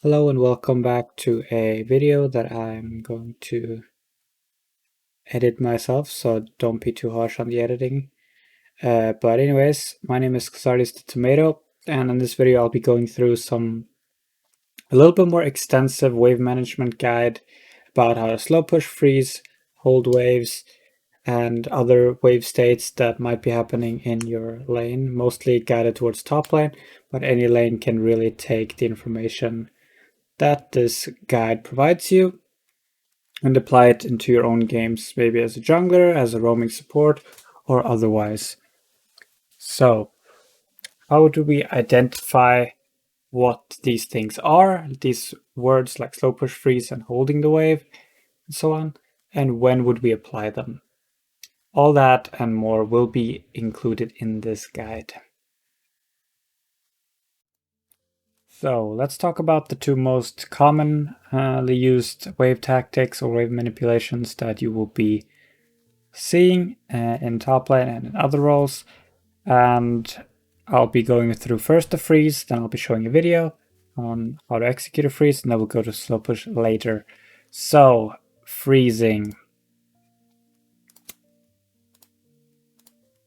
Hello and welcome back to a video that I'm going to edit myself, so don't be too harsh on the editing. But anyways, my name is Xardis the Tomato, and in this video I'll be going through a little bit more extensive wave management guide about how to slow push, freeze, hold waves, and other wave states that might be happening in your lane, mostly guided towards top lane, but any lane can really take the information that this guide provides you and apply it into your own games, maybe as a jungler, as a roaming support, or otherwise. So, how do we identify what these things are, these words like slow push, freeze, and holding the wave, and so on, and when would we apply them? All that and more will be included in this guide. So let's talk about the two most commonly used wave tactics or wave manipulations that you will be seeing in top lane and in other roles. And I'll be going through first the freeze, then I'll be showing a video on how to execute a freeze, and then we'll go to slow push later. So, freezing.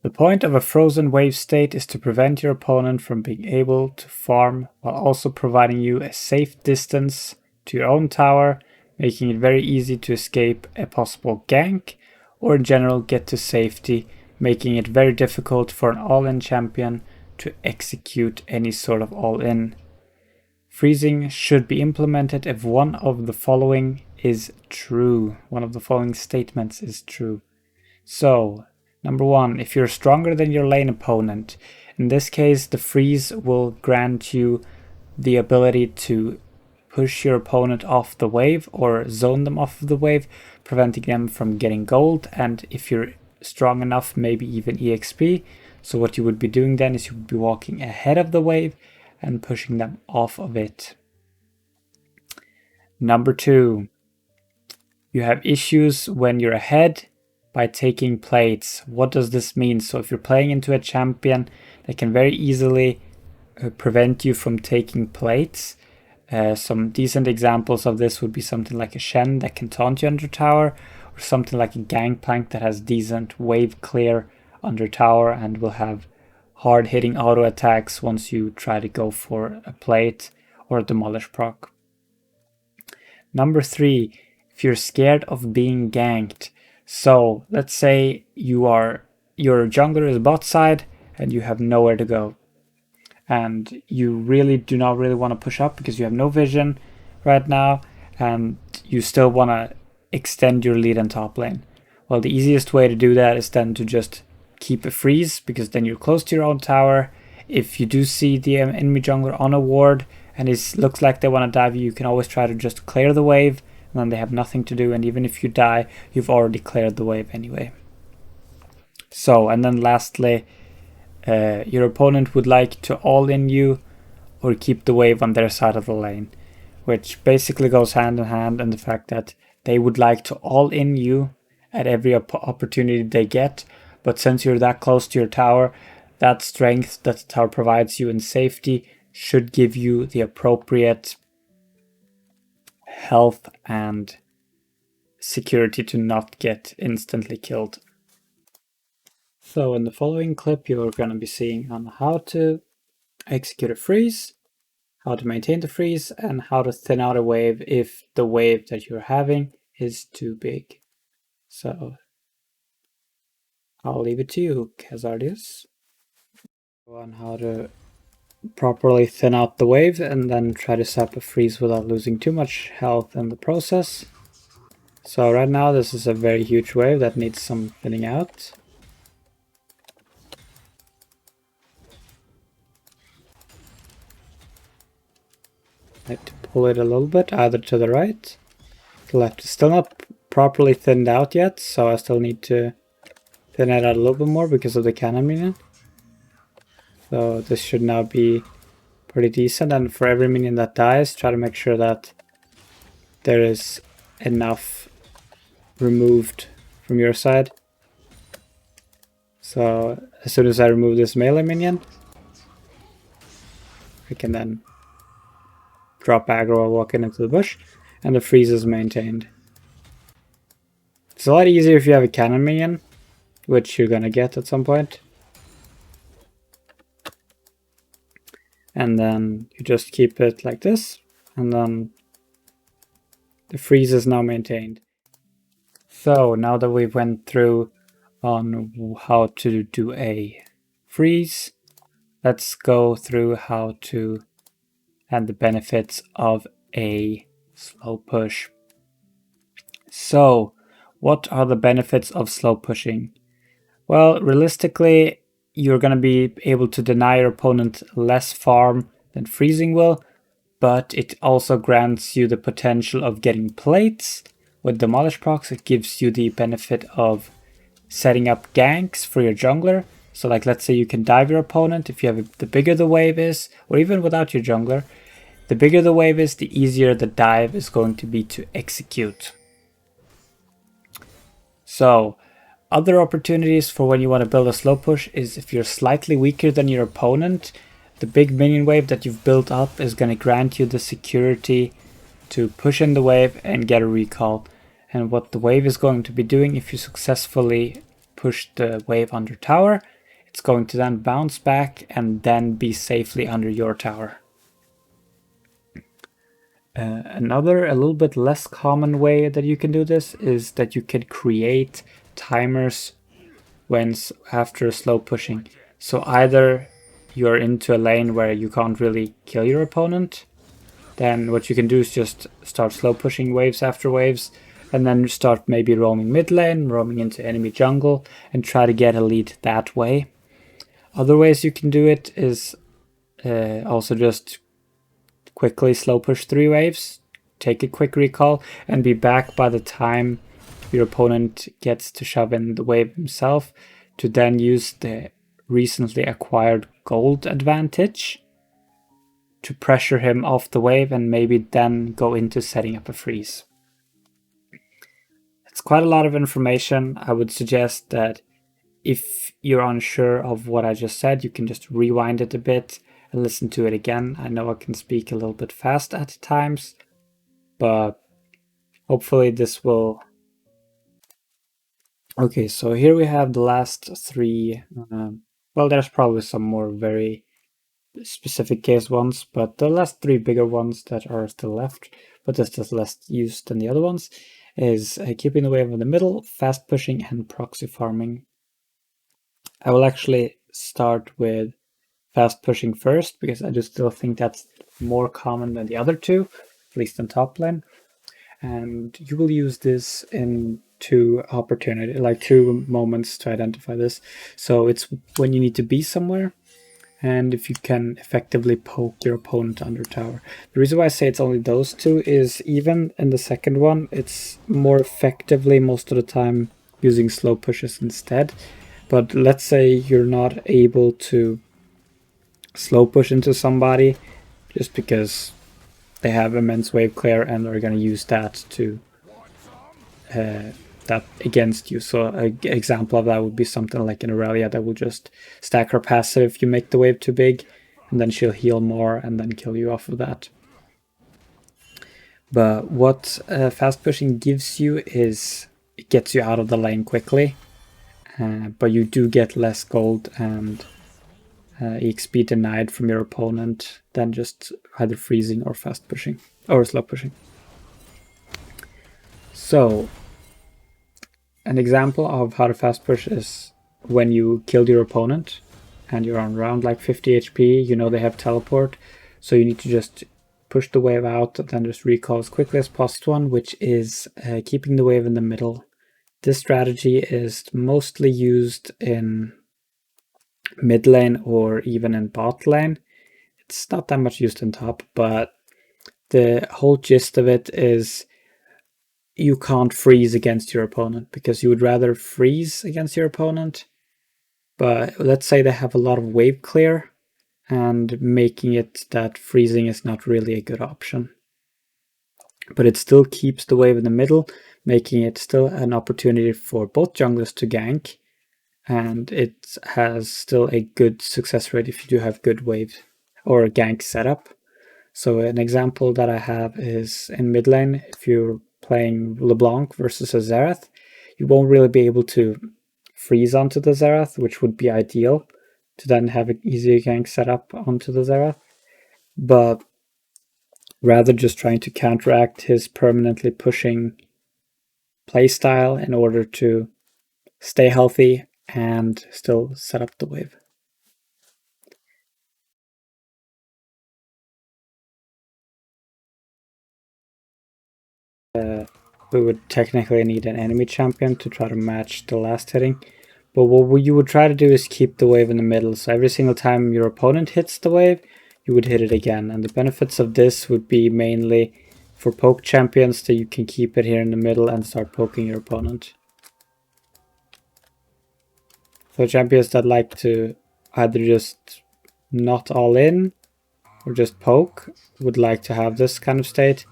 The point of a frozen wave state is to prevent your opponent from being able to farm while also providing you a safe distance to your own tower, making it very easy to escape a possible gank or in general get to safety, making it very difficult for an all-in champion to execute any sort of all-in. Freezing should be implemented if one of the following is true. One of the following statements is true. So, number one, if you're stronger than your lane opponent, in this case the freeze will grant you the ability to push your opponent off the wave or zone them off of the wave, preventing them from getting gold, and if you're strong enough, maybe even EXP. So what you would be doing then is you would be walking ahead of the wave and pushing them off of it. Number two, you have issues when you're ahead by taking plates. What does this mean? So if you're playing into a champion that can very easily prevent you from taking plates, some decent examples of this would be something like a Shen that can taunt you under tower, or something like a Gangplank that has decent wave clear under tower and will have hard hitting auto attacks once you try to go for a plate or a demolish proc. Number three, if you're scared of being ganked. So let's say your jungler is bot side and you have nowhere to go, and you really do not want to push up because you have no vision right now, and you still want to extend your lead in top lane. Well, the easiest way to do that is then to just keep a freeze, because then you're close to your own tower. If you do see the enemy jungler on a ward and it looks like they want to dive you can always try to just clear the wave, and then they have nothing to do, and even if you die, you've already cleared the wave anyway. So, and then lastly, your opponent would like to all-in you or keep the wave on their side of the lane, which basically goes hand in hand in the fact that they would like to all-in you at every opportunity they get, but since you're that close to your tower, that strength that the tower provides you in safety should give you the appropriate health and security to not get instantly killed. So in the following clip, you're going to be seeing on how to execute a freeze, how to maintain the freeze, and how to thin out a wave if the wave that you're having is too big. So I'll leave it to you, Khazardius, on how to properly thin out the wave and then try to set up a freeze without losing too much health in the process. So right now this is a very huge wave that needs some thinning out. I have to pull it a little bit, either to the right. The left is still not properly thinned out yet, so I still need to thin it out a little bit more because of the cannon minion. So this should now be pretty decent, and for every minion that dies, try to make sure that there is enough removed from your side. So as soon as I remove this melee minion, I can then drop aggro while walking into the bush, and the freeze is maintained. It's a lot easier if you have a cannon minion, which you're gonna get at some point. And then you just keep it like this, and then the freeze is now maintained. So now that we went through on how to do a freeze, let's go through how to and the benefits of a slow push. So, what are the benefits of slow pushing? Well, realistically, you're going to be able to deny your opponent less farm than freezing will, but it also grants you the potential of getting plates. With Demolish procs, it gives you the benefit of setting up ganks for your jungler. So like, let's say you can dive your opponent if you have the bigger the wave is, or even without your jungler. The bigger the wave is, the easier the dive is going to be to execute. So, other opportunities for when you want to build a slow push is if you're slightly weaker than your opponent, the big minion wave that you've built up is going to grant you the security to push in the wave and get a recall. And what the wave is going to be doing if you successfully push the wave under tower, it's going to then bounce back and then be safely under your tower. Another, a little bit less common way that you can do this is that you can create timers when after slow pushing. So either you're into a lane where you can't really kill your opponent, then what you can do is just start slow pushing waves after waves, and then start maybe roaming mid lane, roaming into enemy jungle, and try to get a lead that way. Other ways you can do it is also just quickly slow push 3 waves, take a quick recall, and be back by the time your opponent gets to shove in the wave himself, to then use the recently acquired gold advantage to pressure him off the wave and maybe then go into setting up a freeze. It's quite a lot of information. I would suggest that if you're unsure of what I just said, you can just rewind it a bit and listen to it again. I know I can speak a little bit fast at times, but hopefully this will... Okay, so here we have the last 3. Well, there's probably some more very specific case ones, but the last 3 bigger ones that are still left, but that's just less used than the other ones, is keeping the wave in the middle, fast pushing, and proxy farming. I will actually start with fast pushing first, because I do still think that's more common than the other 2, at least in top lane. And you will use this in 2 moments to identify this. So it's when you need to be somewhere, and if you can effectively poke your opponent under tower. The reason why I say it's only those 2 is even in the second one, it's more effectively most of the time using slow pushes instead. But let's say you're not able to slow push into somebody just because they have immense wave clear and are going to use that to that against you. So an example of that would be something like an Aurelia that will just stack her passive if you make the wave too big, and then she'll heal more and then kill you off of that. But what fast pushing gives you is it gets you out of the lane quickly, but you do get less gold and EXP denied from your opponent than just either freezing or fast pushing or slow pushing. So an example of how to fast push is when you killed your opponent and you're on around like 50 HP, you know they have teleport, so you need to just push the wave out and then just recall as quickly as possible, which is keeping the wave in the middle. This strategy is mostly used in mid lane or even in bot lane. It's not that much used in top, but the whole gist of it is you can't freeze against your opponent because you would rather freeze against your opponent. But let's say they have a lot of wave clear, and making it that freezing is not really a good option. But it still keeps the wave in the middle, making it still an opportunity for both junglers to gank, and it has still a good success rate if you do have good wave or gank setup. So an example that I have is in mid lane, if you're playing LeBlanc versus a Xerath, you won't really be able to freeze onto the Xerath, which would be ideal to then have an easier gank set up onto the Xerath. But rather just trying to counteract his permanently pushing playstyle in order to stay healthy and still set up the wave. We would technically need an enemy champion to try to match the last hitting. But what you would try to do is keep the wave in the middle. So every single time your opponent hits the wave, you would hit it again. And the benefits of this would be mainly for poke champions that you can keep it here in the middle and start poking your opponent. So champions that like to either just not all in or just poke would like to have this kind of state.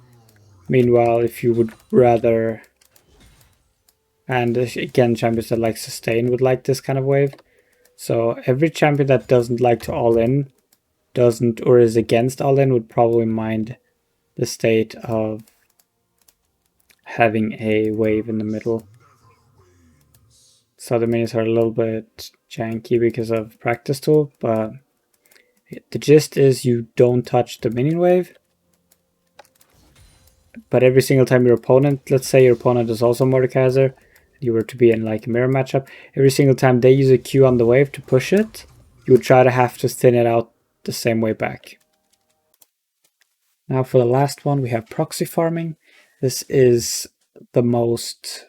Meanwhile, if you would rather, and again, champions that like sustain would like this kind of wave. So every champion that doesn't like to all in, doesn't or is against all in would probably mind the state of having a wave in the middle. So the minions are a little bit janky because of practice tool, but the gist is you don't touch the minion wave. But every single time your opponent, let's say your opponent is also Mordekaiser, you were to be in like a mirror matchup, every single time they use a Q on the wave to push it, you would try to have to thin it out the same way back. Now for the last one, we have proxy farming. This is the most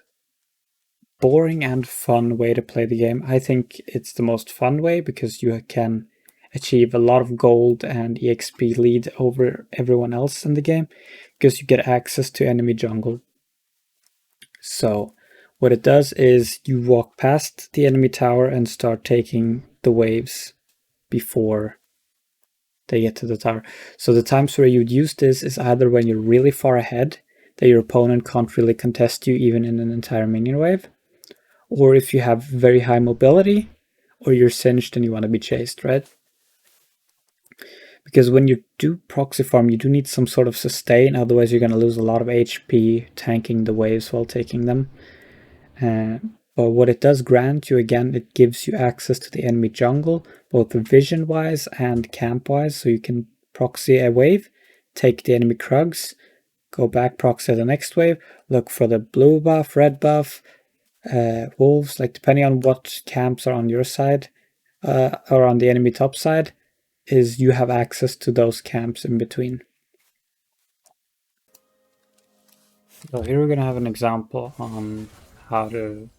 boring and fun way to play the game. I think it's the most fun way because you can achieve a lot of gold and EXP lead over everyone else in the game because you get access to enemy jungle. So what it does is you walk past the enemy tower and start taking the waves before they get to the tower. So the times where you'd use this is either when you're really far ahead, that your opponent can't really contest you even in an entire minion wave, or if you have very high mobility, or you're singed and you want to be chased, right? Because when you do proxy farm, you do need some sort of sustain, otherwise you're going to lose a lot of HP tanking the waves while taking them. But what it does grant you, again, it gives you access to the enemy jungle, both vision-wise and camp-wise, so you can proxy a wave, take the enemy Krugs, go back, proxy the next wave, look for the blue buff, red buff, wolves, like depending on what camps are on your side, or on the enemy top side, is you have access to those camps in between. So here we're going to have an example on how to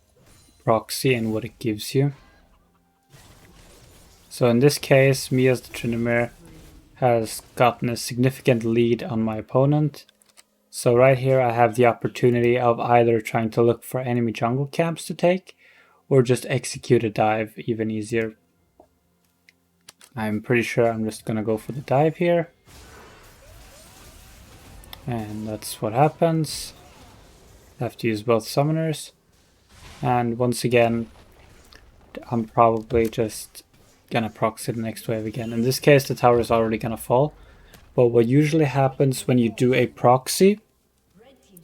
proxy and what it gives you. So in this case, me as the Tryndamere has gotten a significant lead on my opponent. So right here I have the opportunity of either trying to look for enemy jungle camps to take, or just execute a dive even easier. I'm pretty sure I'm just gonna go for the dive here. And that's what happens. I have to use both summoners. And once again, I'm probably just gonna proxy the next wave again. In this case, the tower is already gonna fall. But what usually happens when you do a proxy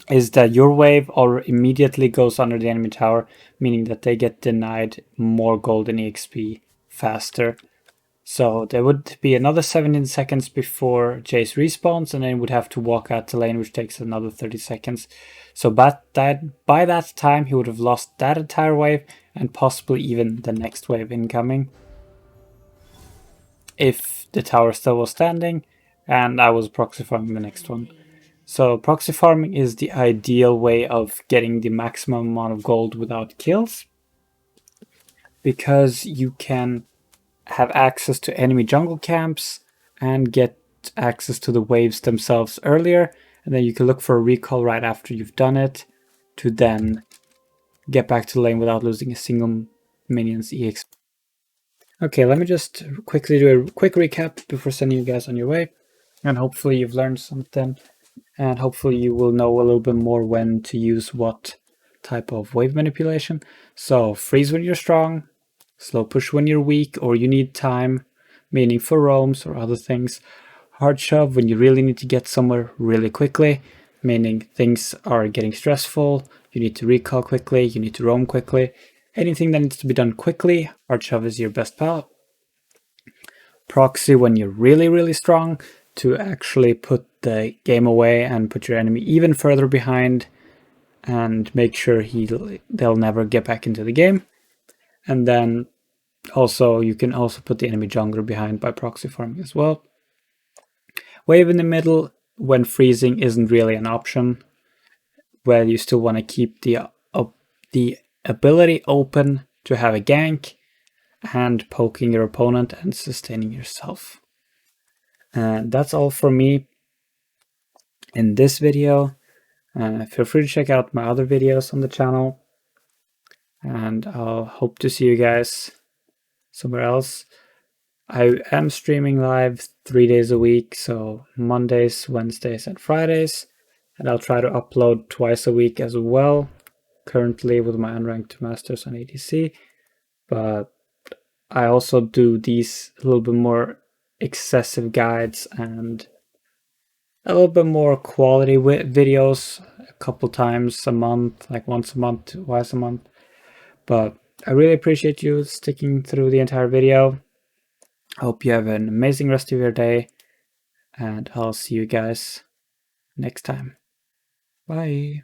is that your wave immediately goes under the enemy tower, meaning that they get denied more golden EXP faster. So there would be another 17 seconds before Jace respawns, and then would have to walk out to lane, which takes another 30 seconds. So by that time, he would have lost that entire wave, and possibly even the next wave incoming, if the tower still was standing, and I was proxy farming the next one. So proxy farming is the ideal way of getting the maximum amount of gold without kills, because you can have access to enemy jungle camps and get access to the waves themselves earlier, and then you can look for a recall right after you've done it to then get back to the lane without losing a single minion's EXP. Okay, let me just quickly do a quick recap before sending you guys on your way, and hopefully you've learned something, and hopefully you will know a little bit more when to use what type of wave manipulation. So freeze when you're strong, slow push when you're weak or you need time, meaning for roams or other things. hard shove when you really need to get somewhere really quickly, meaning things are getting stressful, you need to recall quickly, you need to roam quickly. Anything that needs to be done quickly, hard shove is your best pal. Proxy when you're really, really strong, to actually put the game away and put your enemy even further behind and make sure they'll never get back into the game. And then also you can also put the enemy jungler behind by proxy farming as well. Wave in the middle when freezing isn't really an option, where you still want to keep the ability open to have a gank and poking your opponent and sustaining yourself. And that's all from me in this video. Feel free to check out my other videos on the channel, and I'll hope to see you guys somewhere else. I am streaming live 3 days a week, so Mondays, Wednesdays, and Fridays, and I'll try to upload twice a week as well, currently with my unranked masters on ADC, but I also do these a little bit more excessive guides and a little bit more quality videos a couple times a month, like once a month, twice a month. But I really appreciate you sticking through the entire video. I hope you have an amazing rest of your day, and I'll see you guys next time. Bye.